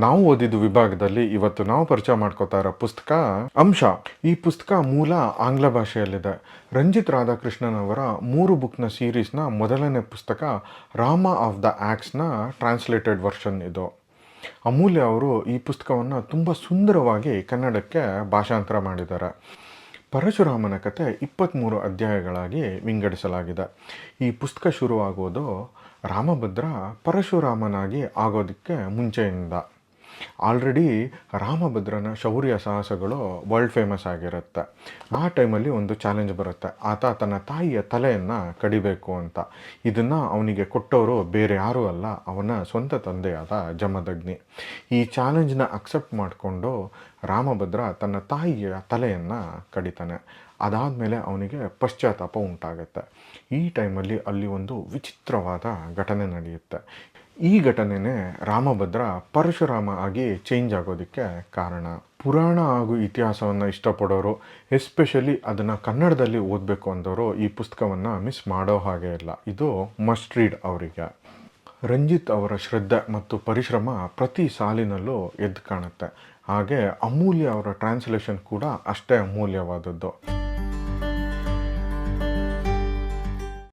ನಾವು ಓದಿದ ವಿಭಾಗದಲ್ಲಿ ಇವತ್ತು ನಾವು ಪರಿಚಯ ಮಾಡ್ಕೋತಾ ಇರೋ ಪುಸ್ತಕ ಅಂಶ. ಈ ಪುಸ್ತಕ ಮೂಲ ಆಂಗ್ಲ ಭಾಷೆಯಲ್ಲಿದೆ. ರಂಜಿತ್ ರಾಧಾಕೃಷ್ಣನ್ ಅವರ 3 ಬುಕ್ನ ಸೀರೀಸ್ನ ಮೊದಲನೇ ಪುಸ್ತಕ ರಾಮ ಆಫ್ ದ ಆಕ್ಸ್ನ ಟ್ರಾನ್ಸ್ಲೇಟೆಡ್ ವರ್ಷನ್ ಇದು. ಅಮೂಲ್ಯ ಅವರು ಈ ಪುಸ್ತಕವನ್ನು ತುಂಬ ಸುಂದರವಾಗಿ ಕನ್ನಡಕ್ಕೆ ಭಾಷಾಂತರ ಮಾಡಿದ್ದಾರೆ. ಪರಶುರಾಮನ ಕತೆ 23 ಅಧ್ಯಾಯಗಳಾಗಿ ವಿಂಗಡಿಸಲಾಗಿದೆ. ಈ ಪುಸ್ತಕ ಶುರುವಾಗೋದು ರಾಮಭದ್ರ ಪರಶುರಾಮನಾಗಿ ಆಗೋದಕ್ಕೆ ಮುಂಚೆಯಿಂದ. ಆಲ್ರೆಡಿ ರಾಮಭದ್ರನ ಶೌರ್ಯ ಸಾಹಸಗಳು ವರ್ಲ್ಡ್ ಫೇಮಸ್ ಆಗಿರುತ್ತೆ. ಆ ಟೈಮಲ್ಲಿ ಒಂದು ಚಾಲೆಂಜ್ ಬರುತ್ತೆ. ಆತ ತನ್ನ ತಾಯಿಯ ತಲೆಯನ್ನು ಕಡಿಬೇಕು ಅಂತ. ಇದನ್ನು ಅವನಿಗೆ ಕೊಟ್ಟವರು ಬೇರೆ ಯಾರೂ ಅಲ್ಲ, ಅವನ ಸ್ವಂತ ತಂದೆಯಾದ ಜಮದಗ್ನಿ. ಈ ಚಾಲೆಂಜ್ನ ಅಕ್ಸೆಪ್ಟ್ ಮಾಡಿಕೊಂಡು ರಾಮಭದ್ರ ತನ್ನ ತಾಯಿಯ ತಲೆಯನ್ನು ಕಡಿತಾನೆ. ಅದಾದಮೇಲೆ ಅವನಿಗೆ ಪಶ್ಚಾತ್ತಾಪ ಉಂಟಾಗುತ್ತೆ. ಈ ಟೈಮಲ್ಲಿ ಅಲ್ಲಿ ಒಂದು ವಿಚಿತ್ರವಾದ ಘಟನೆ ನಡೆಯುತ್ತೆ. ಈ ಘಟನೆನೇ ರಾಮಭದ್ರ ಪರಶುರಾಮ ಆಗಿ ಚೇಂಜ್ ಆಗೋದಕ್ಕೆ ಕಾರಣ. ಪುರಾಣ ಹಾಗೂ ಇತಿಹಾಸವನ್ನು ಇಷ್ಟಪಡೋರು, ಎಸ್ಪೆಷಲಿ ಅದನ್ನು ಕನ್ನಡದಲ್ಲಿ ಓದಬೇಕು ಅಂದವರು ಈ ಪುಸ್ತಕವನ್ನು ಮಿಸ್ ಮಾಡೋ ಹಾಗೆ ಇಲ್ಲ. ಇದು ಮಸ್ಟ್ ರೀಡ್ ಅವರಿಗೆ. ರಂಜಿತ್ ಅವರ ಶ್ರದ್ಧೆ ಮತ್ತು ಪರಿಶ್ರಮ ಪ್ರತಿ ಸಾಲಿನಲ್ಲೂ ಎದ್ದು ಕಾಣುತ್ತೆ. ಹಾಗೆ ಅಮೂಲ್ಯ ಅವರ ಟ್ರಾನ್ಸ್ಲೇಷನ್ ಕೂಡ ಅಷ್ಟೇ ಅಮೂಲ್ಯವಾದದ್ದು.